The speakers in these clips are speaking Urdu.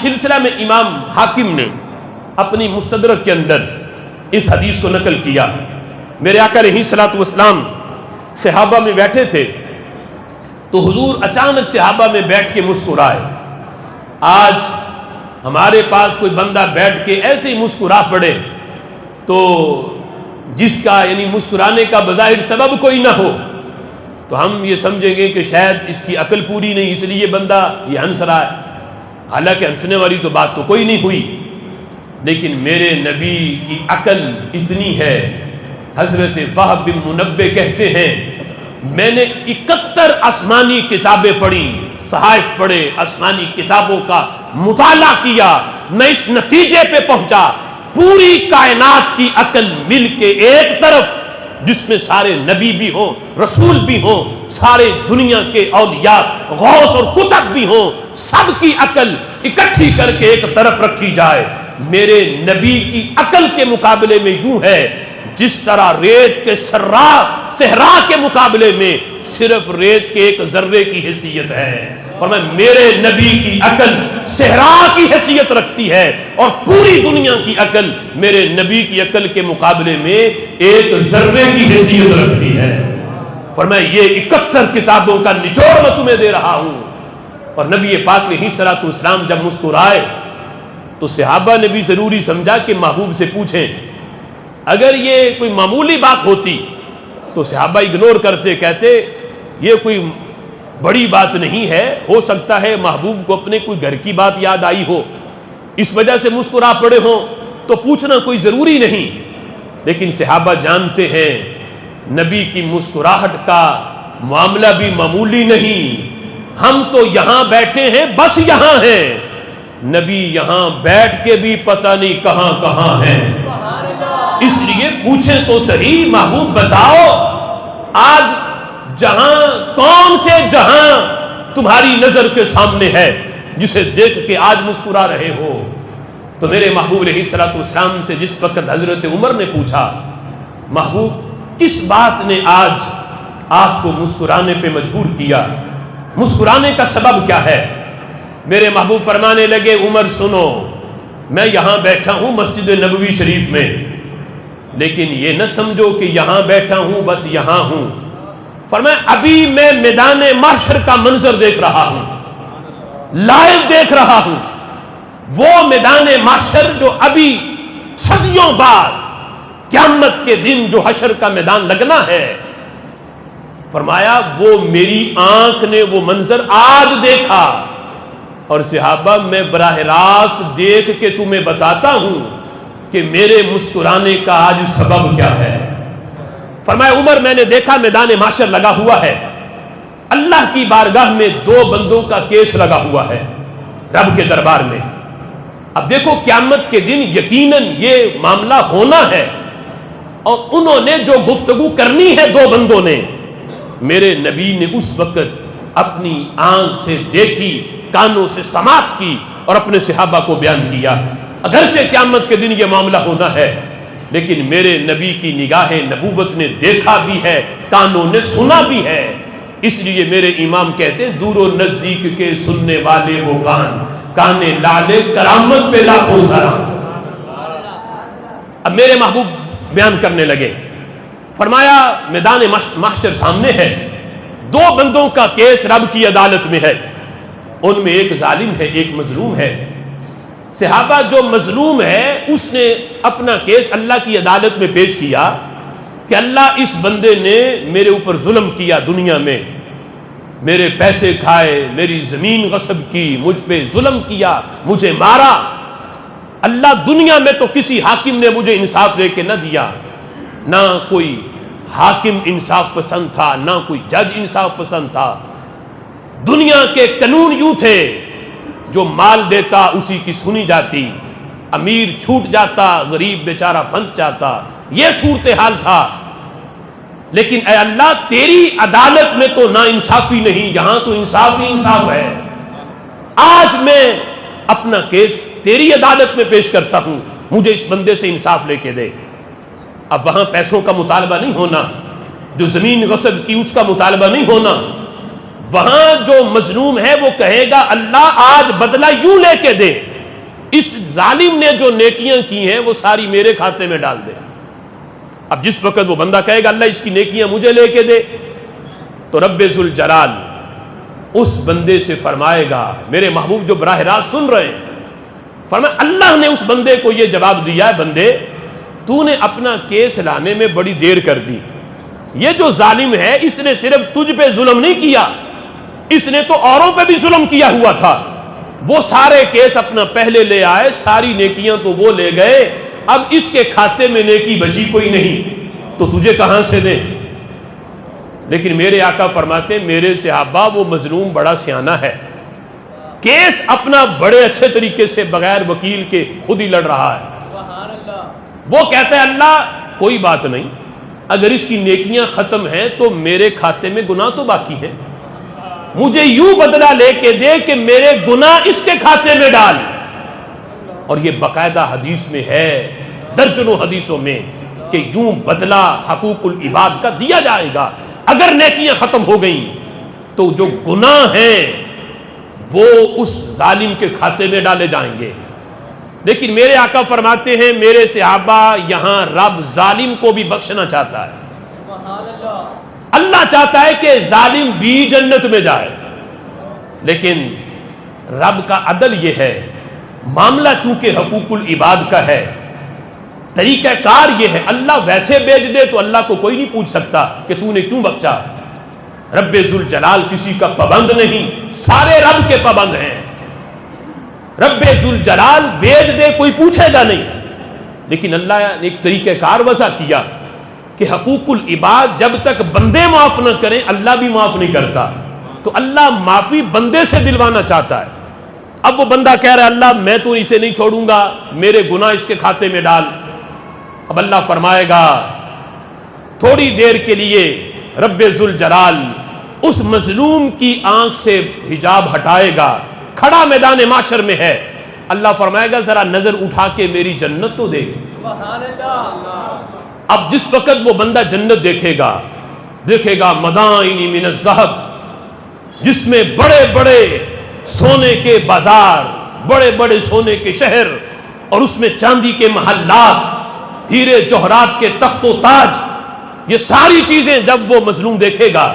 سلسلہ میں امام حاکم نے اپنی مستدرک کے اندر اس حدیث کو نقل کیا. میرے آقا علیہ الصلوۃ والسلام صحابہ میں بیٹھے تھے تو حضور اچانک صحابہ میں بیٹھ کے مسکرائے. آج ہمارے پاس کوئی بندہ بیٹھ کے ایسے ہی مسکرا پڑے تو جس کا یعنی مسکرانے کا بظاہر سبب کوئی نہ ہو تو ہم یہ سمجھیں گے کہ شاید اس کی عقل پوری نہیں اس لیے بندہ یہ ہنس رہا ہے، حالانکہ ہنسنے والی تو بات تو کوئی نہیں ہوئی. لیکن میرے نبی کی عقل اتنی ہے. حضرت وہب بن منبہ کہتے ہیں میں نے 71 آسمانی کتابیں پڑھی، صحائف پڑھے، آسمانی کتابوں کا مطالعہ کیا، میں اس نتیجے پہ پہنچا پوری کائنات کی عقل مل کے ایک طرف جس میں سارے نبی بھی ہوں، رسول بھی ہوں، سارے دنیا کے اولیاء غوث اور قطب بھی ہوں، سب کی عقل اکٹھی کر کے ایک طرف رکھی جائے، میرے نبی کی عقل کے مقابلے میں یوں ہے جس طرح ریت کے صحرا کے مقابلے میں صرف ریت کے ایک ذرے کی حیثیت ہے. فرمایا میرے نبی کی عقل صحرا کی حیثیت رکھتی ہے اور پوری دنیا کی عقل میرے نبی کی عقل کے مقابلے میں ایک ذرے کی حیثیت رکھتی ہے. فرمایا یہ 71 کتابوں کا نچوڑ میں تمہیں دے رہا ہوں. اور نبی پاک علیہ الصلوۃ والسلام جب مسکرائے تو صحابہ نے بھی ضروری سمجھا کہ محبوب سے پوچھیں. اگر یہ کوئی معمولی بات ہوتی تو صحابہ اگنور کرتے، کہتے یہ کوئی بڑی بات نہیں ہے، ہو سکتا ہے محبوب کو اپنے کوئی گھر کی بات یاد آئی ہو اس وجہ سے مسکرا پڑے ہوں تو پوچھنا کوئی ضروری نہیں. لیکن صحابہ جانتے ہیں نبی کی مسکراہٹ کا معاملہ بھی معمولی نہیں. ہم تو یہاں بیٹھے ہیں، بس یہاں ہیں، نبی یہاں بیٹھ کے بھی پتہ نہیں کہاں کہاں ہیں. اس لیے پوچھیں تو صحیح محبوب بتاؤ آج جہاں کون سے جہاں تمہاری نظر کے سامنے ہے جسے دیکھ کے آج مسکرا رہے ہو. تو میرے محبوب علیہ الصلوۃ والسلام سے جس وقت حضرت عمر نے پوچھا محبوب کس بات نے آج آپ کو مسکرانے پہ مجبور کیا، مسکرانے کا سبب کیا ہے؟ میرے محبوب فرمانے لگے عمر سنو، میں یہاں بیٹھا ہوں مسجد نبوی شریف میں، لیکن یہ نہ سمجھو کہ یہاں بیٹھا ہوں بس یہاں ہوں. فرمایا ابھی میں میدان محشر کا منظر دیکھ رہا ہوں، لائیو دیکھ رہا ہوں. وہ میدان محشر جو ابھی صدیوں بعد قیامت کے دن جو حشر کا میدان لگنا ہے، فرمایا وہ میری آنکھ نے وہ منظر آج دیکھا. اور صحابہ میں براہ راست دیکھ کے تمہیں بتاتا ہوں کہ میرے مسکرانے کا آج سبب کیا ہے. فرمایا عمر میں نے دیکھا میدان محشر لگا ہوا ہے، اللہ کی بارگاہ میں 2 بندوں کا کیس لگا ہوا ہے رب کے دربار میں. اب دیکھو قیامت کے دن یقیناً یہ معاملہ ہونا ہے اور انہوں نے جو گفتگو کرنی ہے 2 بندوں نے، میرے نبی نے اس وقت اپنی آنکھ سے دیکھی، کانوں سے سماعت کی اور اپنے صحابہ کو بیان کیا. اگرچہ قیامت کے دن یہ معاملہ ہونا ہے لیکن میرے نبی کی نگاہ نبوت نے دیکھا بھی ہے، کانوں نے سنا بھی ہے. اس لیے میرے امام کہتے ہیں دور و نزدیک کے سننے والے وہ کان، کانے لالے کرامت پہ لاکھوں سلام. اب میرے محبوب بیان کرنے لگے. فرمایا میدان محشر سامنے ہے، 2 بندوں کا کیس رب کی عدالت میں ہے، ان میں ایک ظالم ہے ایک مظلوم ہے. صحابہ جو مظلوم ہے اس نے اپنا کیس اللہ کی عدالت میں پیش کیا کہ اللہ اس بندے نے میرے اوپر ظلم کیا، دنیا میں میرے پیسے کھائے، میری زمین غصب کی، مجھ پہ ظلم کیا، مجھے مارا. اللہ دنیا میں تو کسی حاکم نے مجھے انصاف دے کے نہ دیا، نہ کوئی حاکم انصاف پسند تھا، نہ کوئی جج انصاف پسند تھا. دنیا کے قانون یوں تھے جو مال دیتا اسی کی سنی جاتی، امیر چھوٹ جاتا غریب بیچارہ پھنس جاتا، یہ صورتحال تھا. لیکن اے اللہ تیری عدالت میں تو نا انصافی نہیں، یہاں تو انصاف ہی انصاف ہے. آج میں اپنا کیس تیری عدالت میں پیش کرتا ہوں، مجھے اس بندے سے انصاف لے کے دے. اب وہاں پیسوں کا مطالبہ نہیں ہونا، جو زمین غصب کی اس کا مطالبہ نہیں ہونا، وہاں جو مظلوم ہے وہ کہے گا اللہ آج بدلہ یوں لے کے دے اس ظالم نے جو نیکیاں کی ہیں وہ ساری میرے کھاتے میں ڈال دے۔ اب جس وقت وہ بندہ کہے گا اللہ اس کی نیکیاں مجھے لے کے دے، تو رب ذوالجلال اس بندے سے فرمائے گا، میرے محبوب جو براہ راست سن رہے ہیں، فرمایا اللہ نے اس بندے کو یہ جواب دیا ہے، بندے تو نے اپنا کیس لانے میں بڑی دیر کر دی، یہ جو ظالم ہے اس نے صرف تجھ پہ ظلم نہیں کیا، اس نے تو اوروں پہ بھی ظلم کیا ہوا تھا، وہ سارے کیس اپنا پہلے لے آئے، ساری نیکیاں تو وہ لے گئے، اب اس کے کھاتے میں نیکی بچی کوئی نہیں، تو تجھے کہاں سے دیں؟ لیکن میرے آقا فرماتے ہیں میرے صحابہ وہ مظلوم بڑا سیانہ ہے، کیس اپنا بڑے اچھے طریقے سے بغیر وکیل کے خود ہی لڑ رہا ہے، وہ کہتا ہے اللہ کوئی بات نہیں، اگر اس کی نیکیاں ختم ہیں تو میرے کھاتے میں گناہ تو باقی ہے، مجھے یوں بدلہ لے کے دے کہ میرے گناہ اس کے کھاتے میں ڈال۔ اور یہ باقاعدہ حدیث میں ہے، درجنوں حدیثوں میں، کہ یوں بدلہ حقوق العباد کا دیا جائے گا، اگر نیکیاں ختم ہو گئیں تو جو گناہ ہیں وہ اس ظالم کے کھاتے میں ڈالے جائیں گے۔ لیکن میرے آقا فرماتے ہیں میرے صحابہ یہاں رب ظالم کو بھی بخشنا چاہتا ہے، اللہ چاہتا ہے کہ ظالم بھی جنت میں جائے، لیکن رب کا عدل یہ ہے، معاملہ چونکہ حقوق العباد کا ہے، طریقہ کار یہ ہے، اللہ ویسے بیچ دے تو اللہ کو کوئی نہیں پوچھ سکتا کہ تو نے کیوں بخشا، رب ذوالجلال کسی کا پابند نہیں، سارے رب کے پابند ہیں، رب ذوالجلال بیچ دے کوئی پوچھے گا نہیں، لیکن اللہ نے ایک طریقہ کار وضع کیا کہ حقوق العباد جب تک بندے معاف نہ کریں اللہ بھی معاف نہیں کرتا، تو اللہ معافی بندے سے دلوانا چاہتا ہے۔ اب وہ بندہ کہہ رہا ہے اللہ میں تو اسے نہیں چھوڑوں گا، میرے گناہ اس کے کھاتے میں ڈال، اب اللہ فرمائے گا تھوڑی دیر کے لیے رب ذوالجلال اس مظلوم کی آنکھ سے حجاب ہٹائے گا، کھڑا میدان معاشر میں ہے، اللہ فرمائے گا ذرا نظر اٹھا کے میری جنت تو دیکھ۔ اب جس وقت وہ بندہ جنت دیکھے گا مدائن من الذہب، جس میں بڑے بڑے سونے کے بازار، بڑے بڑے سونے کے شہر، اور اس میں چاندی کے محلات، ہیرے جوہرات کے تخت و تاج، یہ ساری چیزیں جب وہ مظلوم دیکھے گا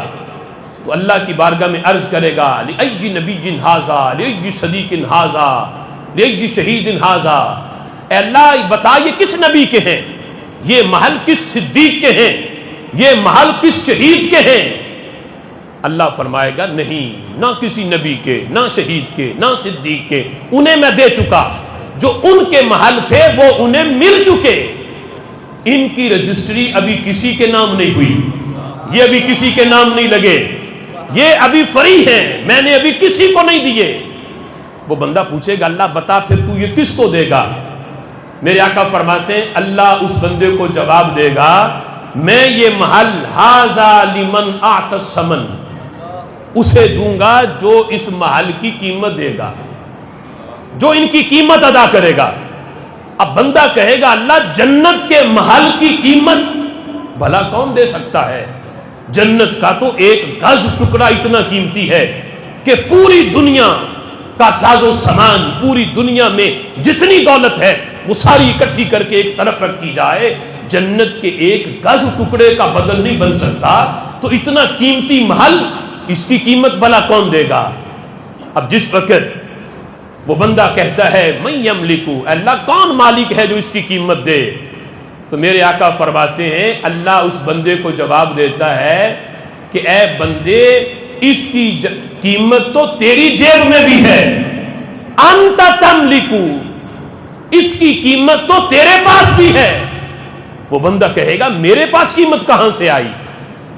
تو اللہ کی بارگاہ میں عرض کرے گا لِأَيِّ نَبِيٍّ هَذَا لِأَيِّ صَدِيقٍ هَذَا لِأَيِّ شَهِيدٍ هَذَا، اے اللہ بتا یہ کس نبی کے ہیں، یہ محل کس صدیق کے ہیں، یہ محل کس شہید کے ہیں؟ اللہ فرمائے گا نہیں، نہ کسی نبی کے، نہ شہید کے، نہ صدیق کے، انہیں میں دے چکا، جو ان کے محل تھے وہ انہیں مل چکے، ان کی رجسٹری ابھی کسی کے نام نہیں ہوئی، یہ ابھی کسی کے نام نہیں لگے، یہ ابھی فری ہیں، میں نے ابھی کسی کو نہیں دیے۔ وہ بندہ پوچھے گا اللہ بتا پھر تو یہ کس کو دے گا؟ میرے آقا فرماتے ہیں اللہ اس بندے کو جواب دے گا میں یہ محل ھذا لمن اعطى الثمن اسے دوں گا جو اس محل کی قیمت دے گا، جو ان کی قیمت ادا کرے گا۔ اب بندہ کہے گا اللہ جنت کے محل کی قیمت بھلا کون دے سکتا ہے؟ جنت کا تو ایک گز ٹکڑا اتنا قیمتی ہے کہ پوری دنیا کا ساز و سامان، پوری دنیا میں جتنی دولت ہے وہ ساری اکٹھی کر کے ایک طرف رکھی جائے، جنت کے ایک گز ٹکڑے کا بدل نہیں بن سکتا، تو اتنا قیمتی محل اس کی قیمت بھلا کون دے گا؟ اب جس وقت وہ بندہ کہتا ہے میں یملکو، اللہ کون مالک ہے جو اس کی قیمت دے؟ تو میرے آقا فرماتے ہیں اللہ اس بندے کو جواب دیتا ہے کہ اے بندے اس کی قیمت تو تیری جیب میں بھی ہے، انت تملکو، اس کی قیمت تو تیرے پاس بھی ہے۔ وہ بندہ کہے گا میرے پاس قیمت کہاں سے آئی؟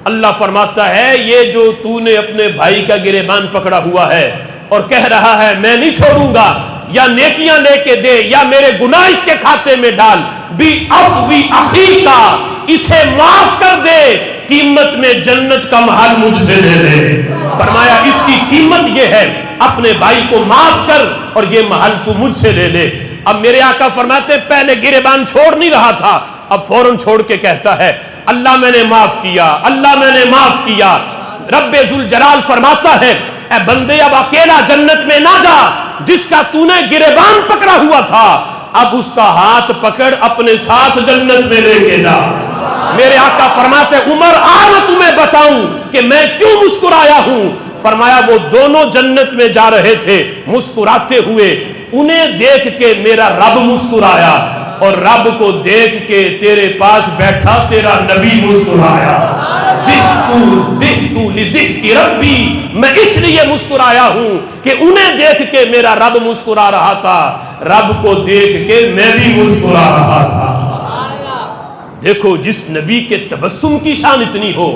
اللہ فرماتا ہے یہ جو تو نے اپنے بھائی کا گریبان پکڑا ہوا ہے اور کہہ رہا ہے میں نہیں چھوڑوں گا، یا نیکیاں لے کے دے یا میرے گناہ اس کے کھاتے میں ڈال، بھی عفوی اخیکا، اسے معاف کر دے، قیمت میں جنت کا محل مجھ سے دے دے۔ فرمایا اس کی قیمت یہ ہے اپنے بھائی کو معاف کر اور یہ محل تو مجھ سے لے لے۔ اب میرے آقا فرماتے پہلے گریبان چھوڑ نہیں رہا تھا، اب فوراً چھوڑ کے کہتا ہے اللہ میں نے معاف کیا، اللہ میں نے معاف کیا۔ رب ذوالجلال فرماتا ہے اے بندے اب اکیلا جنت میں نہ جا، جس کا تو نے گریبان پکڑا ہوا تھا، اب اس کا ہاتھ پکڑ اپنے ساتھ جنت میں لے کے جا۔ میرے آقا فرماتے عمر آ میں تمہیں بتاؤں کہ میں کیوں مسکرایا ہوں۔ فرمایا وہ دونوں جنت میں جا رہے تھے مسکراتے ہوئے، انہیں دیکھ کے میرا رب مسکرایا، اور رب کو دیکھ کے تیرے پاس بیٹھا تیرا نبی مسکرایا۔ دہتو لدہک ربی، میں اس لیے مسکرایا ہوں کہ انہیں دیکھ کے میرا رب مسکرا رہا تھا، رب کو دیکھ کے میں بھی مسکرا رہا تھا۔ دیکھو جس نبی کے تبسم کی شان اتنی ہو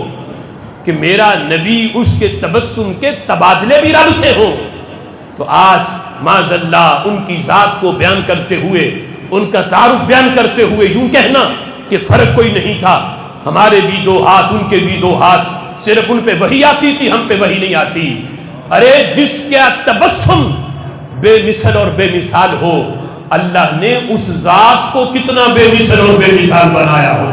کہ میرا نبی اس کے تبسم کے تبادلے بھی رب سے ہوں، تو آج معاذ اللہ ان کی ذات کو بیان کرتے ہوئے، ان کا تعارف بیان کرتے ہوئے یوں کہنا کہ فرق کوئی نہیں تھا، ہمارے بھی دو ہاتھ ان کے بھی دو ہاتھ، صرف ان پہ وحی آتی تھی ہم پہ وحی نہیں آتی۔ ارے جس کا تبسم بے مثل اور بے مثال ہو، اللہ نے اس ذات کو کتنا بے مثل اور بے مثال بنایا ہو۔